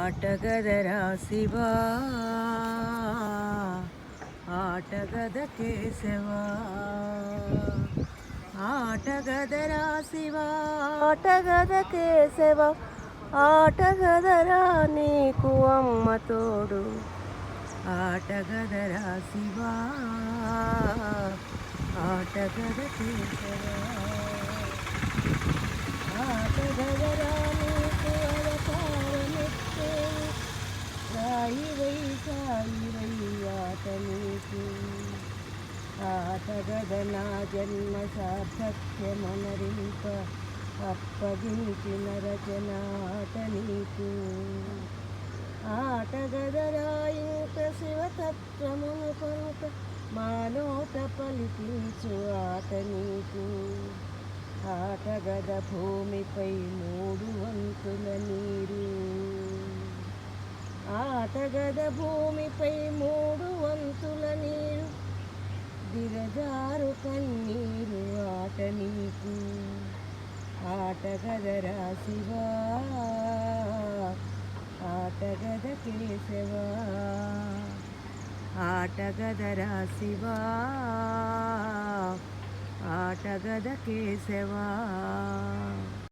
ఆటగదరా శివా ఆటగద కేశవా ఆటగదరా శివా ఆటగద కేశవ ఆటగదరా నీకు అమ్మ తోడు ఆటగదరా శివా ఆటగద కేశవా ఆటగదరా నీకు అవతారమెత్తే సాయివై ఆట నీకు ఆటగద నా జన్మ సార్థక్యమనరింప అప్పగించిన రచన ఆట నీకు ఆటగదరా ఇంక శివతత్వమును కొంత మానోట పలికించు ఆట నీకు ఆటగద భూమిపై 3 వంతుల నీరు ఆటగద భూమిపై 3 వంతుల నీరు దిగజారు కన్నీరు ఆట నీకు ఆటగదరా శివా ఆటగద కేశవా ఆటగదరా శివా ఆటగద కేశవా